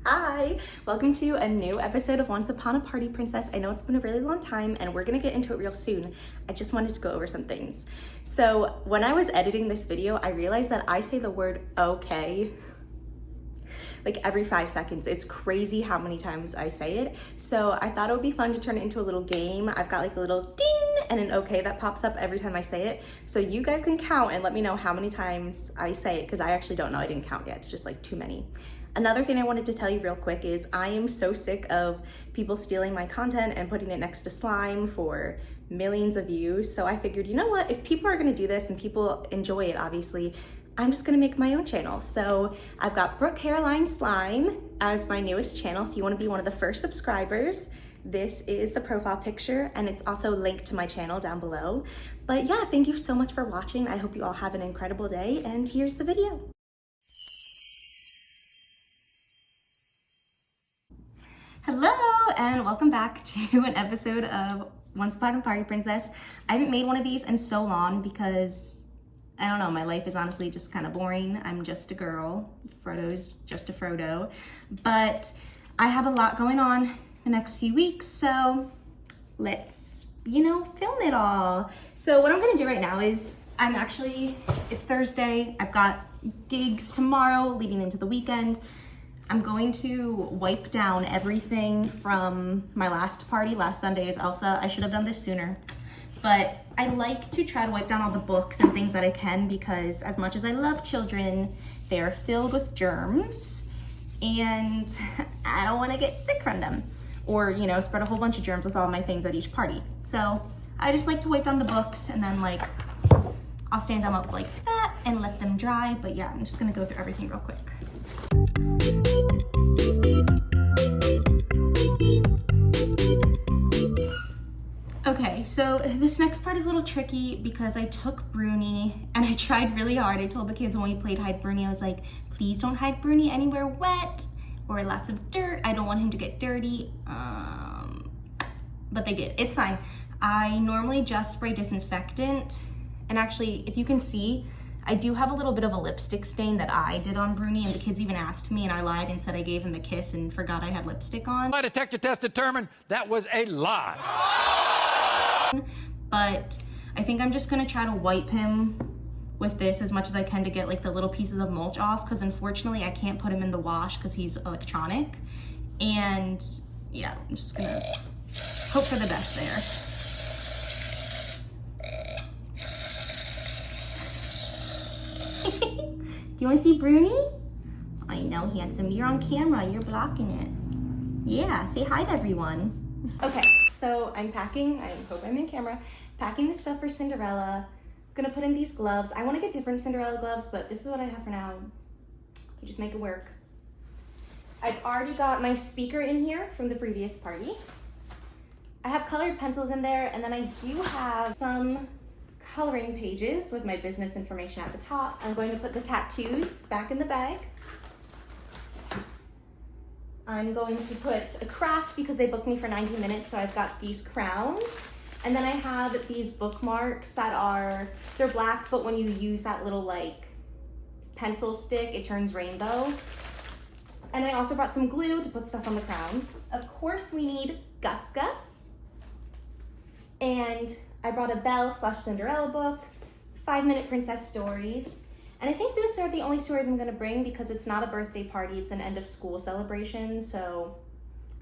Hi, welcome to a new episode of Once Upon a Party Princess. I know it's been a really long time and we're gonna get into it real soon. I just wanted to go over some things. So when I was editing this video, I realized that I say the word okay like every 5 seconds. It's crazy how many times I say it. So I thought it would be fun to turn it into a little game. I've got like a little ding and an okay that pops up every time I say it. So you guys can count and let me know how many times I say it, because I actually don't know. I didn't count yet. It's just like too many. Another thing I wanted to tell you real quick is I am so sick of people stealing my content and putting it next to slime for millions of views. So I figured, you know what, if people are gonna do this and people enjoy it, obviously, I'm just gonna make my own channel. So I've got Brookecarolineb Slime as my newest channel. If you wanna be one of the first subscribers, this is the profile picture and it's also linked to my channel down below. But yeah, thank you so much for watching. I hope you all have an incredible day and here's the video. Hello and welcome back to an episode of Once Upon a Party Princess. I haven't made one of these in so long because, I don't know, my life is honestly just kind of boring. I'm just a girl. Frodo's just a Frodo. But I have a lot going on the next few weeks, so let's, film it all. So what I'm gonna do right now is it's Thursday. I've got gigs tomorrow leading into the weekend. I'm going to wipe down everything from my last party. Last Sunday is Elsa. I should have done this sooner. But I like to try to wipe down all the books and things that I can, because as much as I love children, they are filled with germs and I don't want to get sick from them or, spread a whole bunch of germs with all my things at each party. So I just like to wipe down the books and then I'll stand them up like that and let them dry. But yeah, I'm just gonna go through everything real quick. Okay, so this next part is a little tricky because I took Brunie and I tried really hard. I told the kids when we played hide Brunie, I was like, please don't hide Brunie anywhere wet or lots of dirt. I don't want him to get dirty. But they did. It's fine. I normally just spray disinfectant. And actually, if you can see, I do have a little bit of a lipstick stain that I did on Brunie, and the kids even asked me, and I lied and said I gave him a kiss and forgot I had lipstick on. My detector test determined that was a lie. But I think I'm just gonna try to wipe him with this as much as I can to get like the little pieces of mulch off, because unfortunately I can't put him in the wash because he's electronic. And yeah, I'm just gonna hope for the best there. Do you want to see Brunie? I know, handsome. You're on camera. You're blocking it. Yeah, say hi to everyone. Okay, so I'm packing. I hope I'm in camera. Packing the stuff for Cinderella. Gonna put in these gloves. I want to get different Cinderella gloves, but this is what I have for now. You just make it work. I've already got my speaker in here from the previous party. I have colored pencils in there, and then I do have some coloring pages with my business information at the top. I'm going to put the tattoos back in the bag. I'm going to put a craft because they booked me for 90 minutes, so I've got these crowns. And then I have these bookmarks that they're black, but when you use that little pencil stick, it turns rainbow. And I also brought some glue to put stuff on the crowns. Of course, we need Gus Gus. And I brought a Belle/Cinderella book, 5-minute princess stories. And I think those are the only stories I'm gonna bring because it's not a birthday party, it's an end of school celebration, so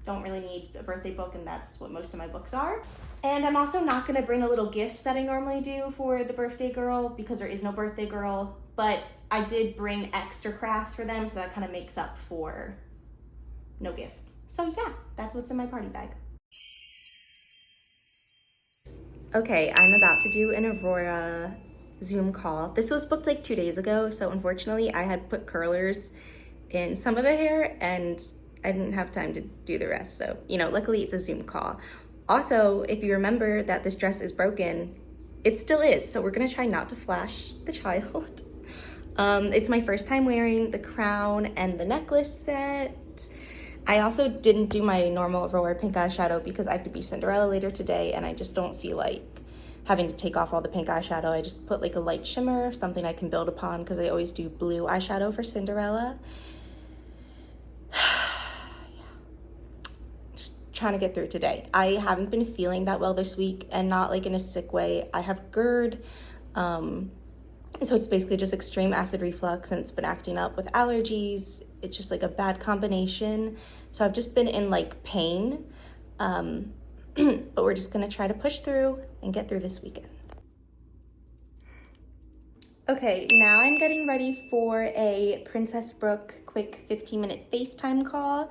don't really need a birthday book, and that's what most of my books are. And I'm also not gonna bring a little gift that I normally do for the birthday girl because there is no birthday girl, but I did bring extra crafts for them, so that kind of makes up for no gift. So yeah, that's what's in my party bag. Okay, I'm about to do an Aurora Zoom call. This was booked 2 days ago, so unfortunately I had put curlers in some of the hair and I didn't have time to do the rest. So, luckily it's a Zoom call. Also, if you remember that this dress is broken, it still is, so we're gonna try not to flash the child. It's my first time wearing the crown and the necklace set. I also didn't do my normal Aurora pink eyeshadow because I have to be Cinderella later today and I just don't feel like having to take off all the pink eyeshadow. I just put a light shimmer, something I can build upon because I always do blue eyeshadow for Cinderella. trying to get through today. I haven't been feeling that well this week, and not like in a sick way. I have GERD, so it's basically just extreme acid reflux, and it's been acting up with allergies. It's just like a bad combination. So I've just been in like pain, but we're just gonna try to push through and get through this weekend. Okay, now I'm getting ready for a Princess Brooke quick 15-minute FaceTime call.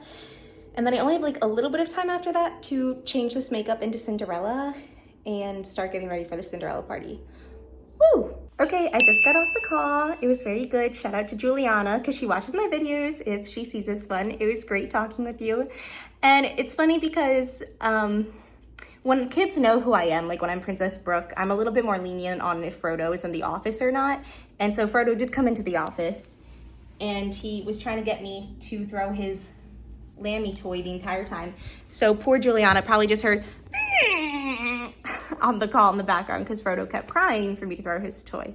And then I only have like a little bit of time after that to change this makeup into Cinderella and start getting ready for the Cinderella party. Woo! Okay, I just got off the call. It was very good. Shout out to Juliana, because she watches my videos if she sees this one. It was great talking with you. And it's funny because when kids know who I am, like when I'm Princess Brooke, I'm a little bit more lenient on if Frodo is in the office or not. And so Frodo did come into the office, and he was trying to get me to throw his Lammy toy the entire time. So poor Juliana probably just heard on the call in the background because Frodo kept crying for me to throw his toy.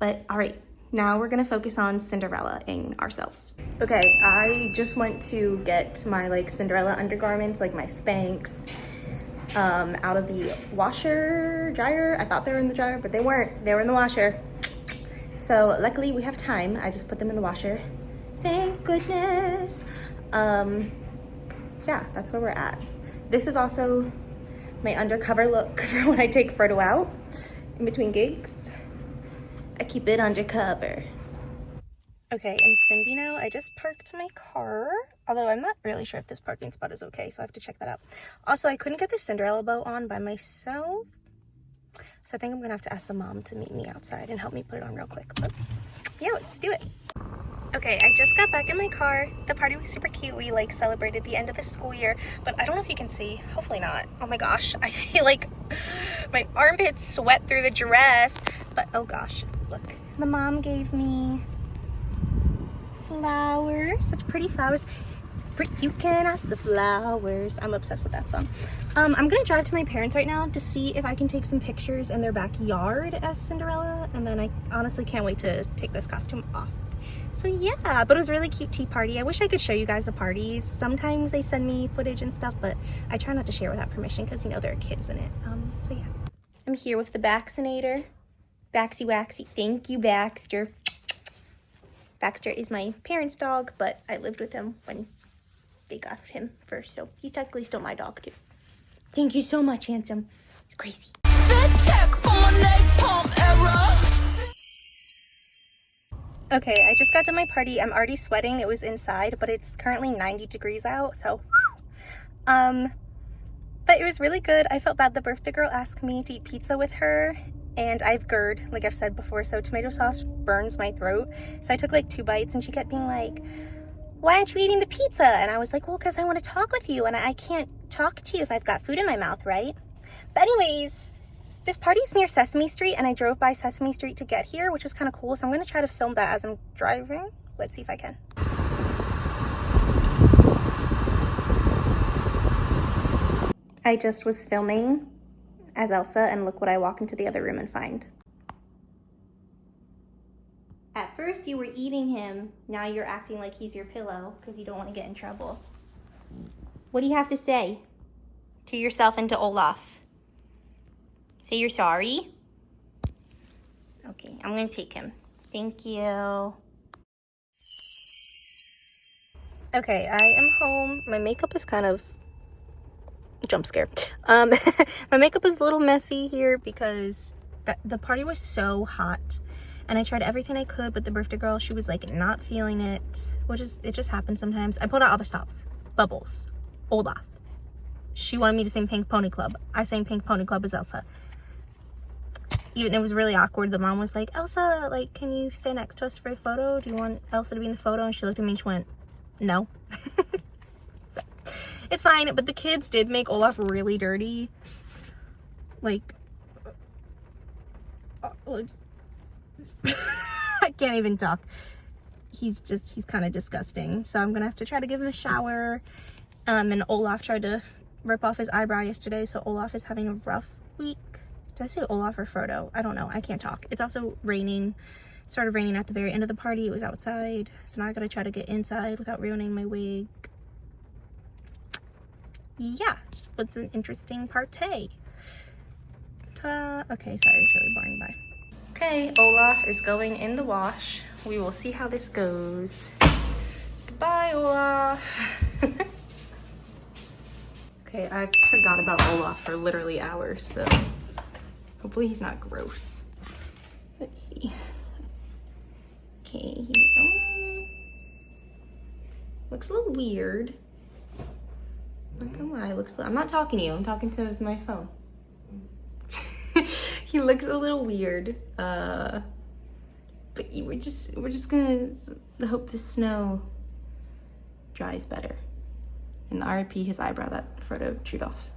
But all right, now we're gonna focus on Cinderella-ing ourselves. Okay, I just went to get my like Cinderella undergarments, like my Spanx, out of the washer, dryer. I thought they were in the dryer, but they weren't. They were in the washer. So luckily we have time. I just put them in the washer. Thank goodness. Yeah, that's where we're at. This is also my undercover look for when I take Frodo out in between gigs. I keep it undercover. Okay, I'm Cindy now. I just parked my car, although I'm not really sure if this parking spot is okay, so I have to check that out. Also, I couldn't get the Cinderella bow on by myself, so I think I'm gonna have to ask the mom to meet me outside and help me put it on real quick. But yeah, let's do it. Okay, I just got back in my car. The party was super cute. We like celebrated the end of the school year, but I don't know if you can see. Hopefully not. Oh my gosh, I feel like my armpits sweat through the dress. But oh gosh, look. The mom gave me flowers, such pretty flowers. You can ask the flowers. I'm obsessed with that song. I'm gonna drive to my parents right now to see if I can take some pictures in their backyard as Cinderella, and then I honestly can't wait to take this costume off. So yeah, but it was a really cute tea party. I wish I could show you guys the parties. Sometimes they send me footage and stuff, but I try not to share without permission because, you know, there are kids in it. So yeah. I'm here with the Baxinator. Baxy Waxy. Thank you, Baxter. Baxter is my parents' dog, but I lived with him when they got him first, so he's technically still my dog too. Thank you so much, handsome. It's crazy. Okay, I just got to my party. I'm already sweating. It was inside, but it's currently 90 degrees out, so but it was really good. I felt bad. The birthday girl asked me to eat pizza with her, and I have GERD, like I've said before, so tomato sauce burns my throat. So I took like 2 bites, and she kept being like, why aren't you eating the pizza? And I was like, well, because I want to talk with you, and I can't talk to you if I've got food in my mouth, right? But anyways, this party's near Sesame Street, and I drove by Sesame Street to get here, which was kind of cool. So I'm going to try to film that as I'm driving. Let's see if I can. I just was filming as Elsa, and look what I walk into the other room and find. At first you were eating him, now you're acting like he's your pillow because you don't want to get in trouble. What do you have to say to yourself and to Olaf? Say you're sorry? Okay, I'm gonna take him. Thank you. Okay, I am home. My makeup is kind of jump scare. My makeup is a little messy here because the party was so hot. And I tried everything I could, but the birthday girl, she was like not feeling it, which is, it just happens sometimes. I pulled out all the stops. Bubbles. Olaf. She wanted me to sing Pink Pony Club. I sang Pink Pony Club as Elsa. Even it was really awkward. The mom was like, Elsa, like, can you stay next to us for a photo? Do you want Elsa to be in the photo? And she looked at me and she went, no. So, it's fine, but the kids did make Olaf really dirty. Like, I can't even talk. He's kind of disgusting. So I'm gonna have to try to give him a shower. And Olaf tried to rip off his eyebrow yesterday, so Olaf is having a rough week. Did I say Olaf or Frodo? I don't know. I can't talk. It's also raining. It started raining at the very end of the party. It was outside. So now I gotta try to get inside without ruining my wig. yeah, it's an interesting partay. Ta-da. Okay, sorry, it's really boring. Bye. Okay, Olaf is going in the wash. We will see how this goes. Goodbye, Olaf. Okay, I forgot about Olaf for literally hours, so hopefully he's not gross. Let's see. Okay, looks a little weird. Not gonna lie, I'm not talking to you, I'm talking to my phone. He looks a little weird. But we're just gonna hope the snow dries better. And RIP his eyebrow that Frodo chewed off.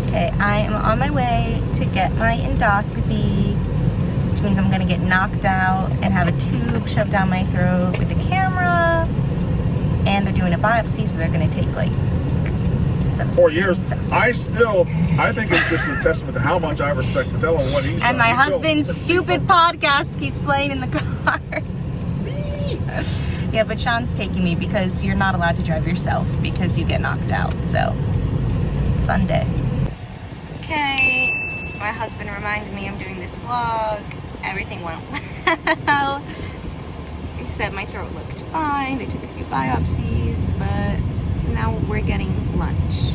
Okay, I am on my way to get my endoscopy, which means I'm gonna get knocked out and have a tube shoved down my throat with a camera. And they're doing a biopsy, so they're gonna take like some 4 years. I think it's just a testament to how much I respect Mattel and what he's done. And my husband's stupid podcast keeps playing in the car. Yeah, but Sean's taking me because you're not allowed to drive yourself because you get knocked out. So, fun day. Okay, my husband reminded me I'm doing this vlog. Everything went well. They said my throat looked fine. They took a few biopsies, but now we're getting lunch.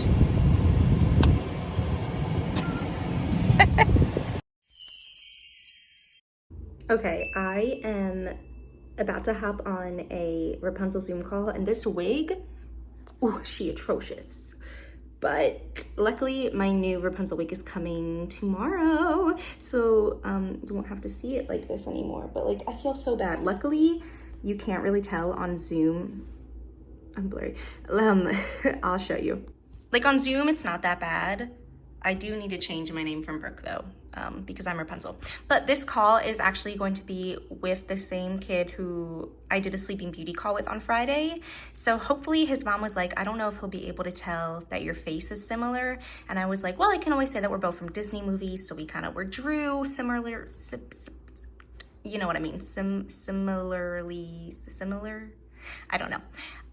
Okay, I am about to hop on a Rapunzel Zoom call, and this wig, oh, she atrocious. But luckily, my new Rapunzel wig is coming tomorrow, so you won't have to see it like this anymore. But like, I feel so bad. Luckily, you can't really tell on Zoom. I'm blurry. I'll show you. Like on Zoom, it's not that bad. I do need to change my name from Brooke though, because I'm Rapunzel. But this call is actually going to be with the same kid who I did a Sleeping Beauty call with on Friday. So hopefully his mom was like, I don't know if he'll be able to tell that your face is similar. And I was like, well, I can always say that we're both from Disney movies. So we kind of were drew similar, you know what I mean? Similar? I don't know.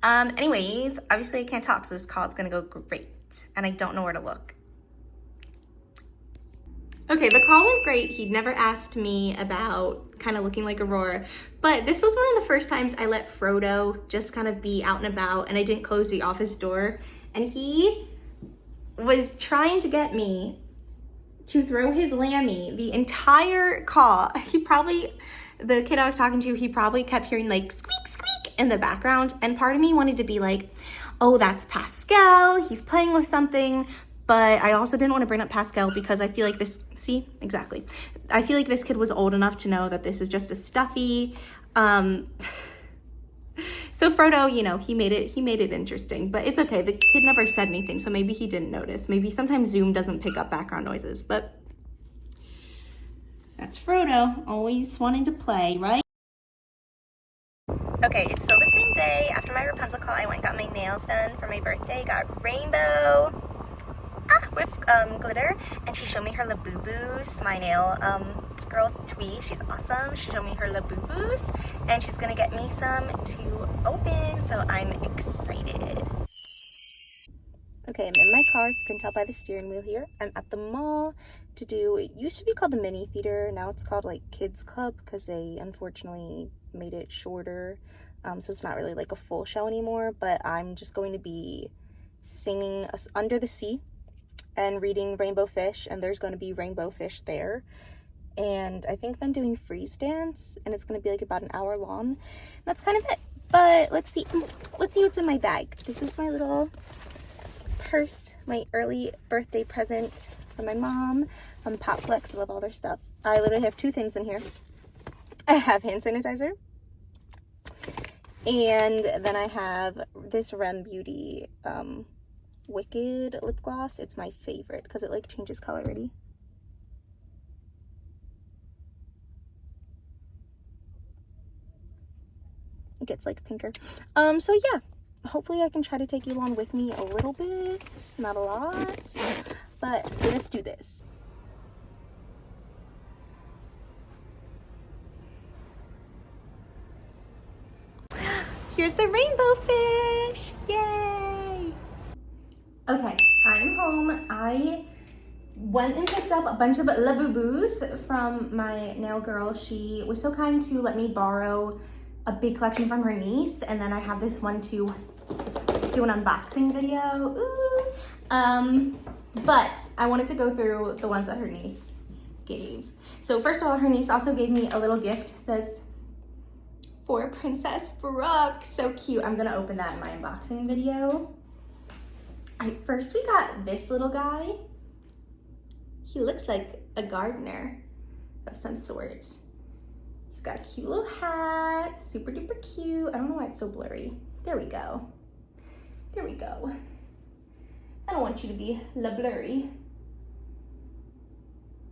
Anyways, obviously I can't talk, so this call is gonna go great. And I don't know where to look. Okay, the call went great. He'd never asked me about kind of looking like Aurora, but this was one of the first times I let Frodo just kind of be out and about, and I didn't close the office door. And he was trying to get me to throw his Lammy the entire call. The kid I was talking to, he probably kept hearing like squeak, squeak in the background. And part of me wanted to be like, oh, that's Pascal. He's playing with something. But I also didn't want to bring up Pascal because I feel like this, see, exactly. I feel like this kid was old enough to know that this is just a stuffy. So Frodo, you know, he made it interesting, but it's okay. The kid never said anything, so maybe he didn't notice. Maybe sometimes Zoom doesn't pick up background noises, but that's Frodo, always wanting to play, right? Okay, it's still the same day. After my Rapunzel call, I went and got my nails done for my birthday. Got rainbow with glitter, and she showed me her Labubus. My nail girl Twee, she's awesome. She showed me her Labubus, and she's gonna get me some to open, so I'm excited. Okay, I'm in my car. You can tell by the steering wheel here. I'm at the mall to do, it used to be called the mini theater. Now it's called like Kids Club because they unfortunately made it shorter. So it's not really like a full show anymore, but I'm just going to be singing Under the Sea and reading Rainbow Fish, and there's going to be Rainbow Fish there. And I think then doing Freeze Dance, and it's going to be like about an hour long. That's kind of it. But let's see what's in my bag. This is my little purse, my early birthday present from my mom, from Popflex. I love all their stuff. I literally have two things in here. I have hand sanitizer, and then I have this Rem Beauty Wicked lip gloss. It's my favorite because it like changes color already. It gets like pinker. So yeah, hopefully I can try to take you along with me a little bit, not a lot, but let's do this. Here's the rainbow fish, yay! Okay, I'm home. I went and picked up a bunch of Labubus from my nail girl. She was so kind to let me borrow a big collection from her niece, and then I have this one to do an unboxing video. Ooh. But I wanted to go through the ones that her niece gave. So first of all, her niece also gave me a little gift. It says, "For Princess Brooke." So cute. I'm gonna open that in my unboxing video. All right, first we got this little guy. He looks like a gardener of some sort. He's got a cute little hat, super duper cute. I don't know why it's so blurry. There we go. There we go. I don't want you to be blurry.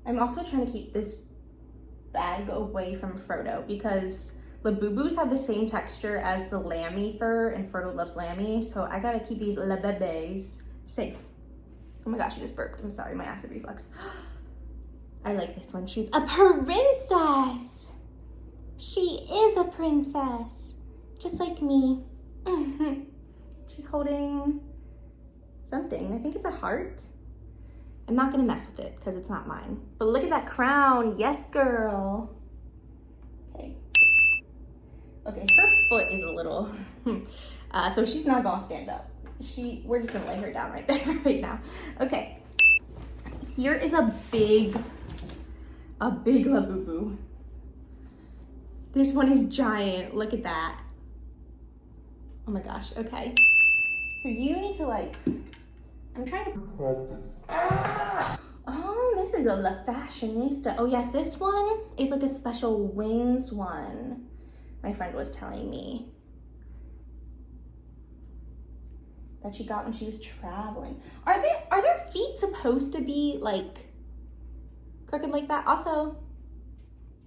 I'm also trying to keep this bag away from Frodo because Labubus have the same texture as the lammy fur, and Frodo loves lammy, so I gotta keep these Labubus safe. Oh my gosh, I just burped. I'm sorry, my acid reflux. I like this one. She's a princess. She is a princess, just like me. She's holding something. I think it's a heart. I'm not gonna mess with it because it's not mine. But look at that crown. Yes, girl. Okay. Okay, her foot is a little, so she's not gonna stand up. We're just gonna lay her down right there for right now. Okay. Here is a big Labuboo. This one is giant. Look at that. Oh my gosh. Okay. So you need to I'm trying to. Oh, this is a La Fashionista. Oh yes, this one is like a special wings one. My friend was telling me that she got when she was traveling. Are their feet supposed to be like crooked like that? Also,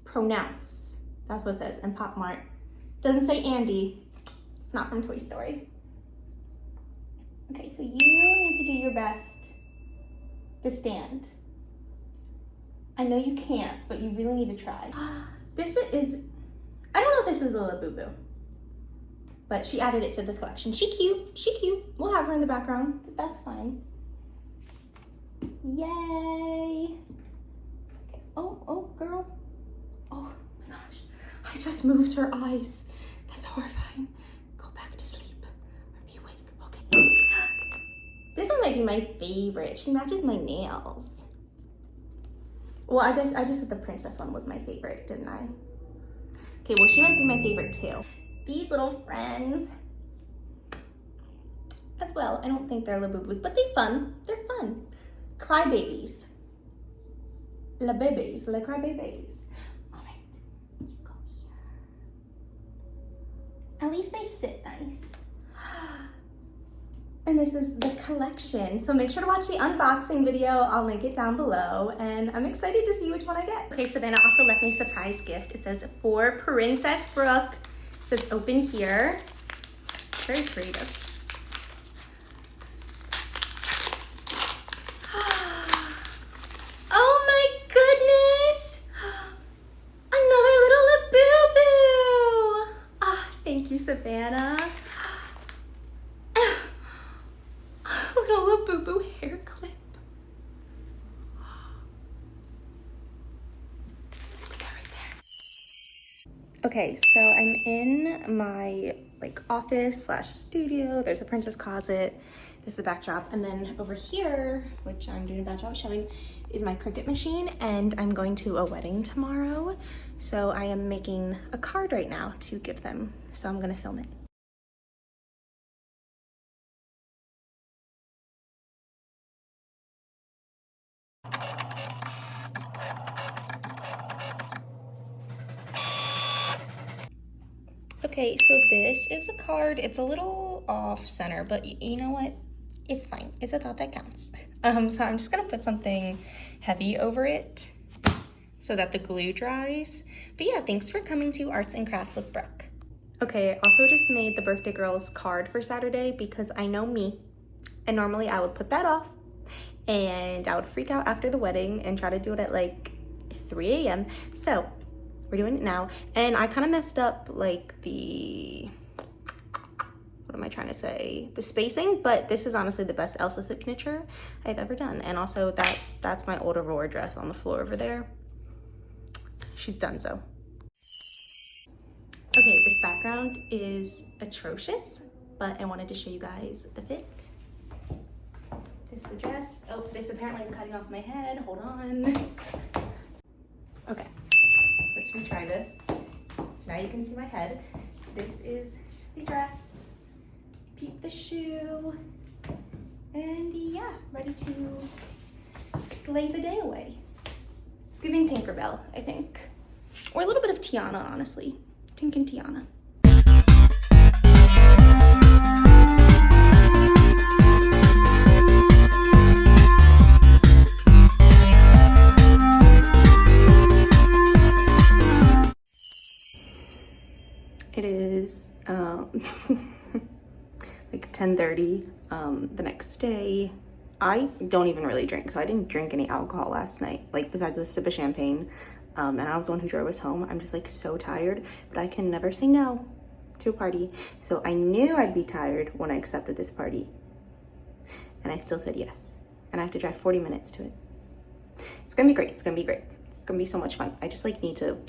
pronounce. That's what it says. And Pop Mart doesn't say Andy. It's not from Toy Story. Okay, so you need to do your best to stand. I know you can't, but you really need to try. This is, I don't know if this is a Labuboo, but she added it to the collection. She cute. We'll have her in the background. That's fine. Yay. Okay. Oh, girl. Oh my gosh. I just moved her eyes. That's horrifying. Go back to sleep or be awake. Okay. This one might be my favorite. She matches my nails. Well, I just said the princess one was my favorite, didn't I? Okay, well, she might be my favorite too. These little friends as well. I don't think they're Labubus, but they're fun. They're fun. Crybabies. Labubus, like crybabies. All right, you go here. At least they sit nice. And this is the collection. So make sure to watch the unboxing video. I'll link it down below. And I'm excited to see which one I get. Okay, Savannah also left me a surprise gift. It says, "For Princess Brooke." It says, "Open here." Very creative. Oh my goodness! Another little Labuboo! Ah, thank you, Savannah. Little Labuboo hair clip. Put that right there. Okay, so I'm in my office / studio. There's a princess closet. This is the backdrop, and then over here, which I'm doing a bad job showing, is my Cricut machine, and I'm going to a wedding tomorrow. So I am making a card right now to give them. So I'm gonna film it. Okay, so this is a card. It's a little off center, but you know what? It's fine. It's a thought that counts. So I'm just gonna put something heavy over it so that the glue dries. But yeah, thanks for coming to Arts and Crafts with Brooke. Okay, I also just made the birthday girl's card for Saturday because I know me, and normally I would put that off and I would freak out after the wedding and try to do it at 3 a.m. So we're doing it now, and I kind of messed up what am am I trying to say? The spacing, but this is honestly the best Elsa signature I've ever done. And also that's my old Aurora dress on the floor over there. She's done so. Okay, this background is atrocious, but I wanted to show you guys the fit. This is the dress. Oh, this apparently is cutting off my head. Hold on. Okay, let's retry this. Now you can see my head. This is the dress. Peep the shoe. And yeah, ready to slay the day away. It's giving Tinkerbell, I think. Or a little bit of Tiana, honestly. Tink and Tiana. It is like 10:30 the next day. I don't even really drink, so I didn't drink any alcohol last night, like besides a sip of champagne. And I was the one who drove us home. I'm just like so tired, but I can never say no to a party. So I knew I'd be tired when I accepted this party. And I still said yes. And I have to drive 40 minutes to it. It's gonna be great, it's gonna be great. It's gonna be so much fun. I just like need to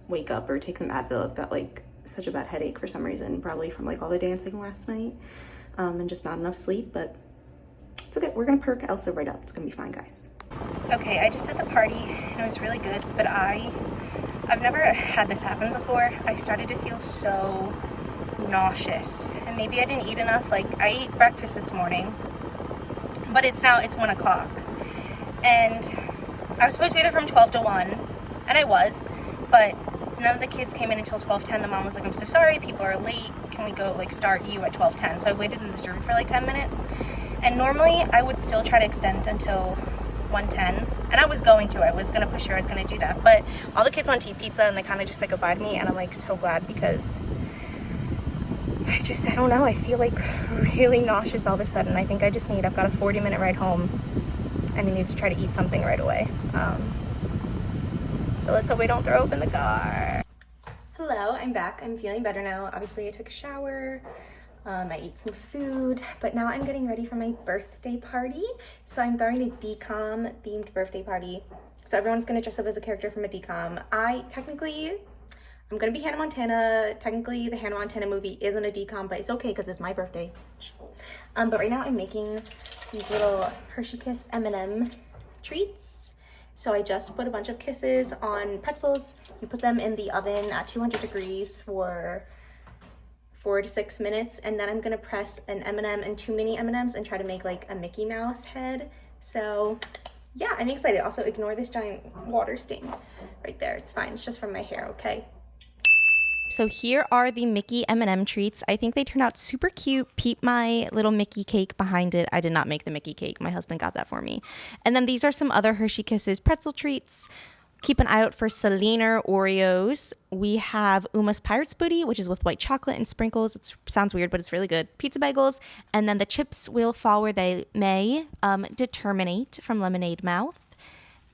wake up or take some Advil. I've got like such a bad headache for some reason, probably from like all the dancing last night and just not enough sleep, but it's okay. We're gonna perk Elsa right up. It's gonna be fine, guys. Okay, I just did the party and it was really good, but I've never had this happen before. I started to feel so nauseous, and maybe I didn't eat enough. Like, I ate breakfast this morning, but it's 1 o'clock, and I was supposed to be there from 12 to 1, and I was, but none of the kids came in until 12:10. The mom was like, I'm so sorry, people are late. Can we go like start you at 12:10? So I waited in this room for like 10 minutes, and normally I would still try to extend until 1:10, and I was going to push her, I was gonna do that, but all the kids want to eat pizza and they kind of just said goodbye to me, and I'm like so glad, because I don't know, I feel like really nauseous all of a sudden. I've got a 40-minute ride home and I need to try to eat something right away. So let's hope we don't throw up in the car. Hello, I'm back. I'm feeling better now. Obviously I took a shower. I ate some food, but now I'm getting ready for my birthday party. So I'm throwing a DCOM themed birthday party. So everyone's gonna dress up as a character from a DCOM. I'm gonna be Hannah Montana. Technically, the Hannah Montana movie isn't a DCOM, but it's okay because it's my birthday. But right now I'm making these little Hershey Kiss M&M treats. So I just put a bunch of kisses on pretzels. You put them in the oven at 200 degrees for 4 to 6 minutes, and then I'm gonna press an M&M and 2 mini M&Ms and try to make like a Mickey Mouse head. So yeah, I'm excited. Also, ignore this giant water stain right there. It's fine, it's just from my hair, okay? So here are the Mickey M&M treats. I think they turned out super cute. Peep my little Mickey cake behind it. I did not make the Mickey cake. My husband got that for me. And then these are some other Hershey Kisses pretzel treats. Keep an eye out for Selena Oreos. We have Uma's Pirates Booty, which is with white chocolate and sprinkles. It sounds weird, but it's really good. Pizza bagels. And then the chips will fall where they may. Determinate from Lemonade Mouth.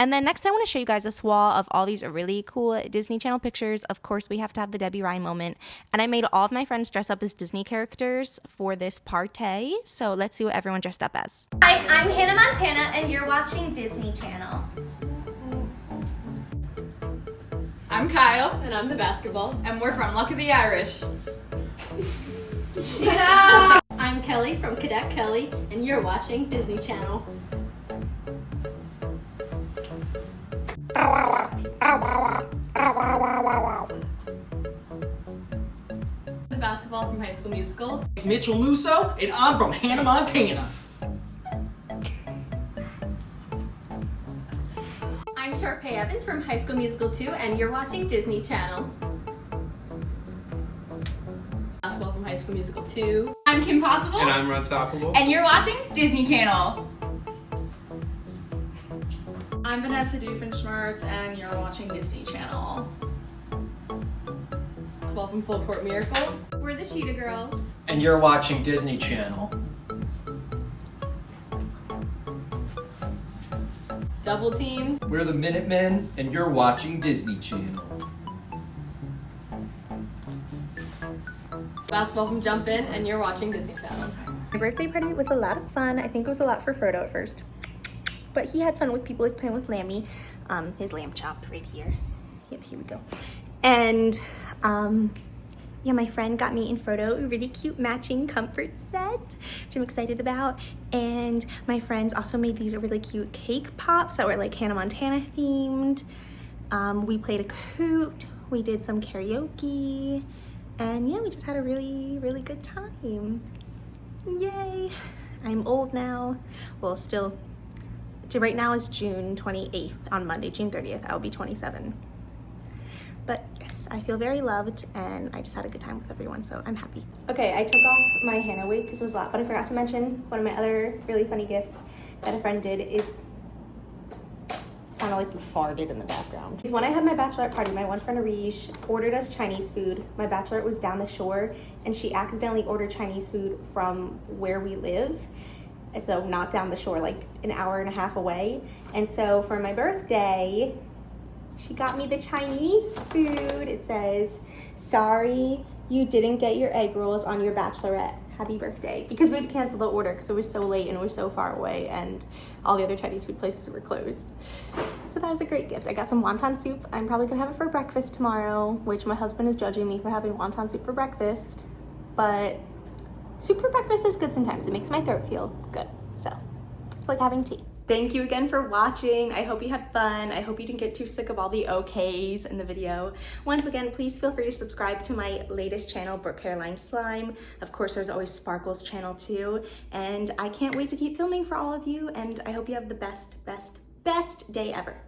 And then next I want to show you guys this wall of all these really cool Disney Channel pictures. Of course, we have to have the Debbie Ryan moment. And I made all of my friends dress up as Disney characters for this party. So let's see what everyone dressed up as. Hi, I'm Hannah Montana, and you're watching Disney Channel. I'm Kyle, and I'm the basketball, and we're from Luck of the Irish. Yeah! I'm Kelly from Cadet Kelly, and you're watching Disney Channel. The basketball from High School Musical. It's Mitchell Musso, and I'm from Hannah Montana. I'm Sharpay Evans from High School Musical 2, and you're watching Disney Channel. Basketball from High School Musical 2. I'm Kim Possible. And I'm Unstoppable. And you're watching Disney Channel. I'm Vanessa Doofenshmirtz, and you're watching Disney Channel. Basketball from Full Court Miracle. We're the Cheetah Girls. And you're watching Disney Channel. Double Team. We're the Minutemen, and you're watching Disney Channel. basketball from Jump In, and you're watching Disney Channel. My birthday party was a lot of fun. I think it was a lot for Frodo at first, but he had fun with people, like playing with Lammy, his lamb chop right here. Yep, here we go. And yeah, my friend got me and Frodo a really cute matching comfort set, which I'm excited about. And my friends also made these really cute cake pops that were like Hannah Montana themed. We played a coot, we did some karaoke, and yeah, we just had a really, really good time. Yay! I'm old now. Well, still, right now is June 28th. On Monday, June 30th, I'll be 27. But yes, I feel very loved, and I just had a good time with everyone, so I'm happy. Okay, I took off my Hannah wig because it was a lot, but I forgot to mention one of my other really funny gifts that a friend did is, it sounded like you farted in the background. When I had my bachelorette party, my one friend Arish ordered us Chinese food. My bachelorette was down the shore, and she accidentally ordered Chinese food from where we live. So not down the shore, like an hour and a half away. And so for my birthday, she got me the Chinese food. It says, sorry you didn't get your egg rolls on your bachelorette. Happy birthday. Because we had to cancel the order because it was so late and it was so far away and all the other Chinese food places were closed. So that was a great gift. I got some wonton soup. I'm probably gonna have it for breakfast tomorrow, which my husband is judging me for having wonton soup for breakfast. But soup for breakfast is good sometimes. It makes my throat feel good. So it's like having tea. Thank you again for watching. I hope you had fun. I hope you didn't get too sick of all the okays in the video. Once again, please feel free to subscribe to my latest channel, Brookecarolineb Slime. Of course, there's always Sparkle's channel too. And I can't wait to keep filming for all of you. And I hope you have the best day ever.